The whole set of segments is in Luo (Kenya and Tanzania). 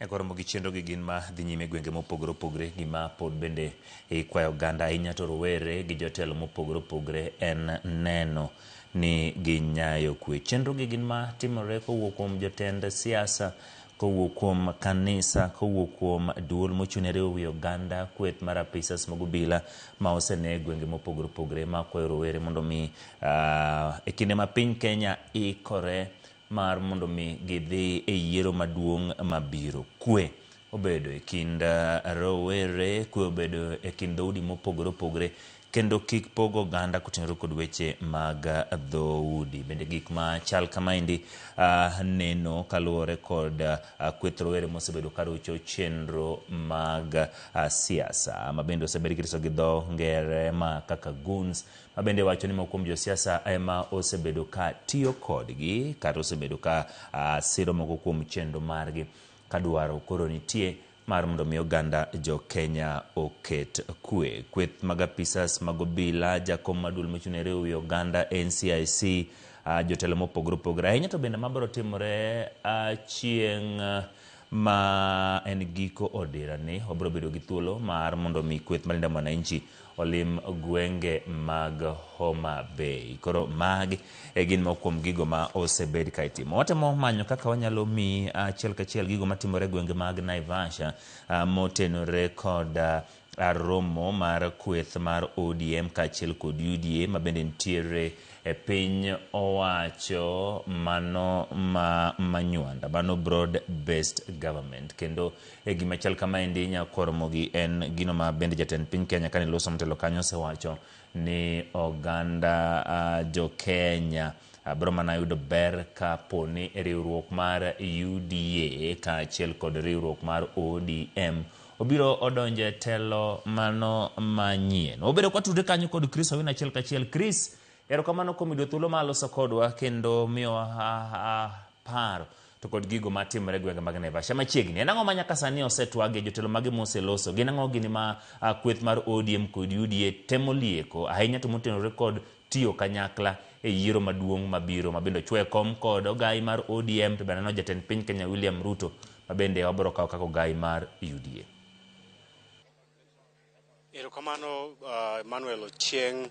koro mogi chenro gi gin ma dhi nyime gwenge mopogore opogore gima pod bende ikwayo oganda ahinya to rowere gi jotelo mopogore opogore en neno ni ginyayo kwe. Chenro gi gin ma timore kowuok kuom jotend siasa, kowuok kuom kanisa, kowuok kuom duol mochune riwo wi oganda, kweth mar apisas mag obila ma osene gwenge mopogore opogore ma kwayo rowere mondo mi e kinde ma piny Kenya ikore mar mondo mi gidhi e yiero maduong' mabiro. Kwe obedo e kind rowere, kwe obedo e kind dhoudi mopogore opogore, kendo kik pogo oganda kotenore kod weche mag dhoudi. Bende gik ma chal kamaendi neno kaluwore kod kweth rowere mosebedo karocho chenro mag siasa, ma bende osebedi kiriso gi dho ngere ma kaka goons, ma bende wacho ni mokuom josiasa ema osebedo ka tiyo kodgi kata osebedo ka siro moko kuom chenro margi kadwaro koro nitie mar mondo mi oganda jo Kenya oket kwe. Kweth mag apisas mag obila, jakom maduol mochune riwo wi oganda NCIC, jotelo mopogore opogore ahinya to bende mabiro timore chieng' ma en giko odira ni obiro bedo gi thuolo mar mondo mi kweth malinda mwananchi olim gwenge mag Homa Bay. Koro magi gin moko kuom gigo ma osebed ka itimo. Watemo manyo kaka wanyalo mi achiel kachiel gigo matimore gwenge mag Naivasha motenore kod romo mar kweth mar ODM kaachiel kod UDA ma bende nitiere e piny owacho mano manywanda, mano broad based government. Kendo gima chal kamaendi nyakoromogi en gino ma bende jatend piny Kenya kane loso mtelo kanyo osewacho ni oganda jo Kenya biro mana yudo ber ka poni riwruok mar UDA kaachiel kod riwruok mar ODM obiro odonje telo mano manyien. Obedo kwa tudre kanyo kod Chris Awina achiel kachiel. Chris, erokamano kuom yudo thuolo ma loso kodwa kendo miyo paro to kod gigo matimore gwenge mag Naivasha machiegni. En ang'o ma nyaka sani osetwage jotelo mage moseloso? Gin ang'o gini ma kweth mar ODM kod UDA temo lieko ahinya to motenore kod tiyo kanyakla e yiero maduong' mabiro, ma bende chwe kom kod ogai mar ODM to bende no jatend piny Kenya William Ruto ma bende wabiro kawo kaka ogai mar UDA? Erokamano Emmanuel Ochieng,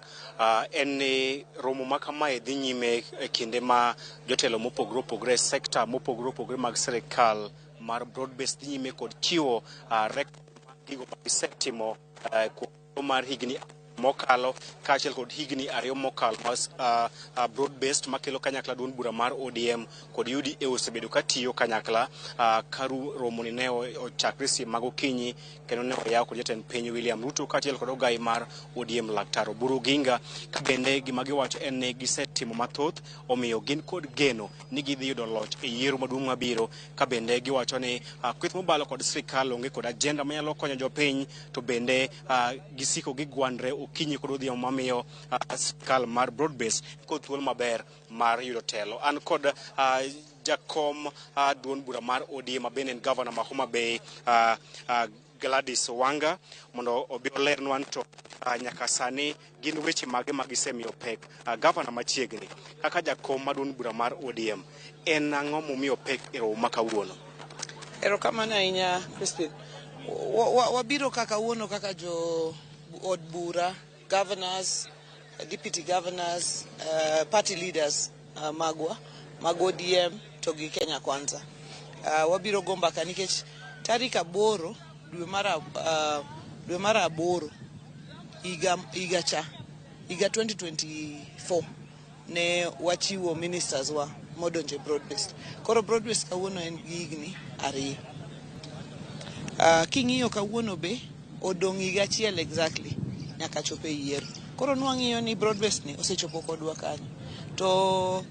en ni romo ma kamae dhi nyime e kinde ma jotelo mopogore opogore sekta mopogore opogore mag sirikal mar broad based dhi nyime kod chiwo gigo ma gisetimo kuom mar higni mokalo kaachiel kod higni ariyo mokalo broad based makelo kanyakla duond bura mar ODM kod UDA osebedo katiyo kanyakla karu romo ni ne ochakre saa mag okinyi kendo ne oyaw kod jatend piny William Ruto kaachiel kod ogai mar ODM Laktar Oburu Oginga, ka bende gima giwacho en ni gisetimo mathoth omiyo gin kod geno ni gidhi yudo loch e yiero maduong' mabiro, ka bende giwacho ni kweth mobalo kod sirikal onge kod ajenda manyalo konyo jopiny, to bende gisiko gigwandre okinyi kod odhiambo mamiyo sirikal mar broad based kod thuolo maber mar yudo telo. An kod jakom duond bura mar ODM mabende en governor ma Homa Bay Gladys Wanga mondo obi olernwa to nyaka sani gin weche mage magisemiyo pek governor machiegni kaka jakom maduond bura mar ODM. En ang'o momiyo pek e romo ma kawuono? Erokamano ahinya Crispin. Wabiro kaka wuono kaka jo od bura, governors, deputy governors, party leaders magwa mag ODM to gi Kenya Kwanza. Wabiro gombaka nikech tarik 8 dwe mar 8 higa 2024 ne wachiwo ministers wa modonje broad based. Koro broad based kawuono en higni 2. King'iyo kawuono be odong' higa achiel exactly nyaka chope yiero. Koro nwang'iyo ni broad based ni osechopo kodwa kanyo. To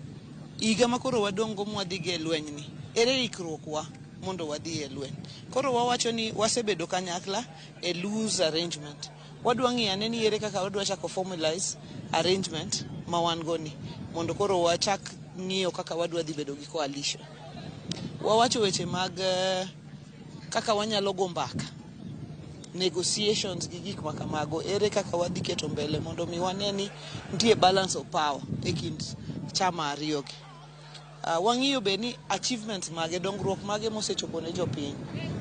higa makoro wadongo mwadhi ge lweny ni, ere ikruok wa mondo wadhi e lweny? Koro wawacho ni wasebedo kanyakla e loose arrangement. Wadwa ng'iyo ane ni ere kaka wadwa chako formalize arrangement ma wan go ni mondo koro wachak ng'iyo kaka wadwa dhi bedo gi coalition. Wawacho weche mag kaka wanyalo go mbaka, negotiations gi gik makamago, ere kaka wadhi keto mbele mondo mi wane ni nitie balance of power e kind chama ariyo gi. Wang'iyo be ni achievements mage, dongruok mage mosechopo ne jopiny,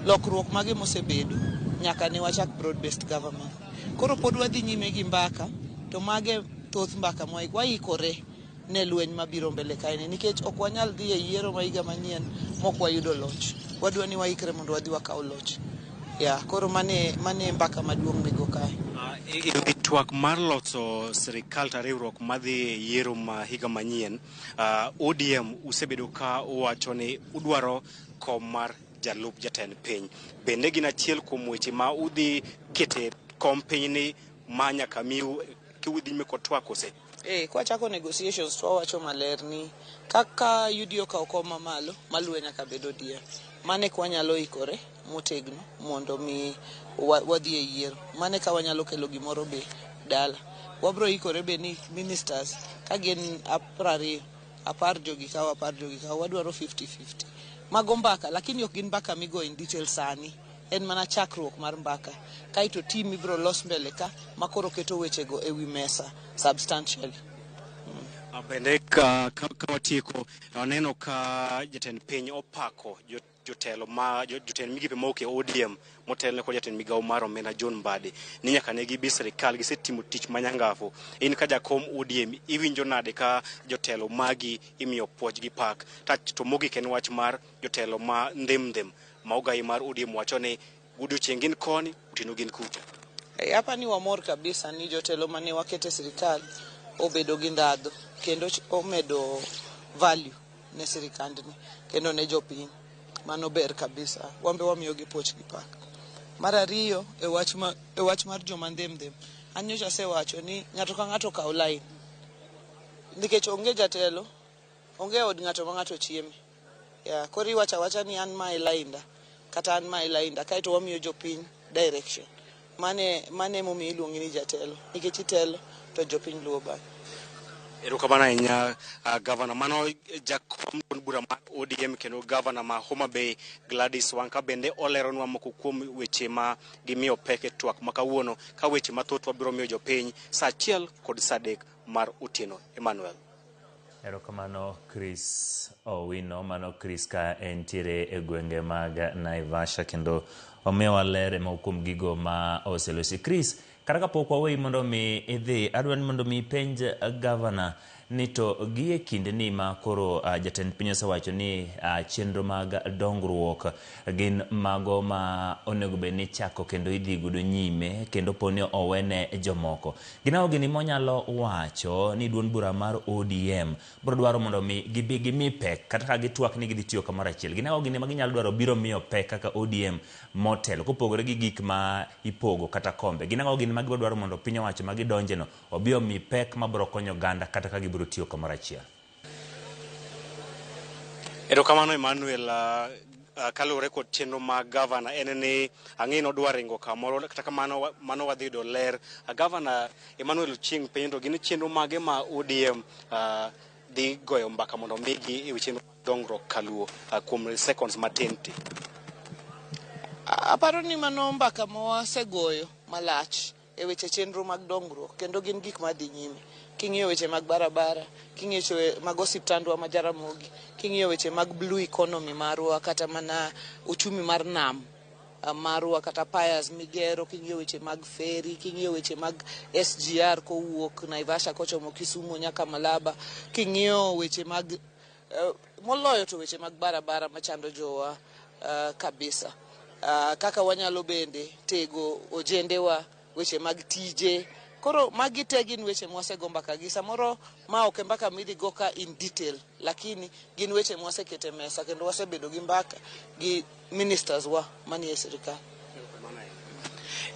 lokruok mage mosebedo nyaka ne wachak broad based government. Koro pod wadhi nyime gi mbaka, to mage thoth mbaka waikore ne lweny mabiro mbele kaini, nikech ok wanyal dhi e yiero ma higa manyien mok wayudo loch. Wadwa ni waikre mondo wadhi wakaw loch. Koro mane mbaka maduong' migo kae. Twak mar loso sirikal ta riwruok madhi yiero ma higa manyien, ODM usebedo ka uwacho ni udwaro kom mar jalup jatend piny. Bende gin achiel kuom weche ma udhi kete kom piny ni ma nyaka miu kiudhi nyime kod twak ose? Kwa chako negotiations to wawacho maler ni kaka UDA okawo kom mamalo, maluwe nyaka bed ODM. Mane kwa nyalo ikore motegno mondo mi wadhi e yiero. Mane ka wanyalo kelo gimoro be dala. Wabro ikore be ni ministers ka gin 10 jogi kawa wadwaro 50-50. Mago mbaka, lakini ok gin mbaka migo in detail sani. En mana chakruok mar mbaka. Kaito team ibro los mbele ka makoro keto wechego ewi mesa substantially. Bende ka watieko, waneno ka jatend piny opako jotend migepe mauke ODM motelne kod jatend migawo mar omenda John Mbadi ni nyaka ne gibi sirikal gisetimo tich manyangafu. In ka jakom ODM iwinjo nade ka jotelo magi imiyo puoch gi pak? To mogik en wach mar jotelo ma ndhem ma ogai mar ODM wacho ni odiochieng' gin koni, otieno gin kucha. Hapa ni wamor kabisa ni jotelo mane wakete sirikal obedo gi ndadho kendo omedo value ne sirikandni kendo ne jopiny. Mano ber kabisa, wambe wamiyo gi poch gi pak. Mar ariyo, e wach mar joma ndhem, anyocha asewacho ni ng'ato ka ng'ato kaw line, nikech onge jatelo, onge od ng'ato ma ng'ato chieme. Koro iwacha ni an ma ilainda kata an ma ilainda, kaito wamiyo jopiny direction. Mane momi iluongi ni jatelo, nikech itelo to jopiny luwo bang'e. Erokamano ahinya Gavana. Mano jakom bura mar ODM kendo Gavana ma Homa Bay Gladys Wanga bende oleronwa moko kuom weche ma gimiyo pek e twak ma kawuono, ka weche mathoth wabiro miyo jopiny sa achiel kod sa adek mar otieno. Emmanuel. Erokamano Chris Owino. Mano Chris ka entiere e gwenge mag Naivasha kendo omiyowa ler moko kuom gigo ma oselosi. Chris, kata kapok waweyi mondo mi idhi, adwa ni mondo mi penj Gavana ni to gi e kinde ni ma koro jatend piny osewacho ni chenro mag dongruok gin mago ma onego bed ni chako kendo idhi godo nyime kendo poni owene jomoko. Ginago gini monyalo wacho ni duond bura mar ODM bro dwaro mondo mi gibi gimi pek kata ka gitwak ni gidhi tiyo kamoro achiel. Ginago gini ma ginyalo dwaro biro miyo pek kaka ODM motel kopogore gi gik ma ipogo kata kombe. Ginago gini ma gidwaro mondo piny owacho ma gidonjeno obiyo mi pek ma bro konyo ganda kata ka gibiro tiyo kamoro achiel. Erokamano Emmanuel. Kalure kod chenro ma Gavana en ni ang'ino dwa ringo kamoro kata kamano mano wadhi yudo ler. Gavana Emmanuel Ochieng pendo gin chenro mage ma ODM dhi goyo mbaka mondo migi e chenro dongruok kaluo kuom seconds matin ti. Aparo ni mano mbaka ma wasegoyo malach e weche chenro mag dongruok kendo gin gik madhi nyime. King'iyo weche mag barabara, king'iyo weche mag osiptandwa ma Jaramogi, king'iyo weche mag blue economy marwa kata mana uchumi mar nam marwa kata piers migero, king'iyo weche mag ferry, king'iyo weche mag SGR kowuok Naivasha kochomo Kisumu nyaka Malaba, king'iyo weche mag moloyo to weche mag barabara machando jowa kabisa. Kaka wanyalo bende tego ojendewa, weche mag tije. Koro magi te gin weche mwasego mbaka gi samoro ma ok mbaka midhi go ka in detail, lakini gin weche mwasekete mesa kendo wasebedo gi mbaka gi ministers wa manie sirikal.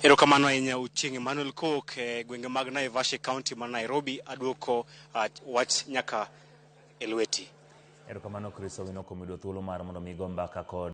Erokamano ahinya Ochieng. Emmanuel kowuok e gwenge mag Naivasha County ma Nairobi aduoko wach nyaka e lweti. Erokamano Chris Owino kuom yudo thuolo mar mondo mi go mbaka kod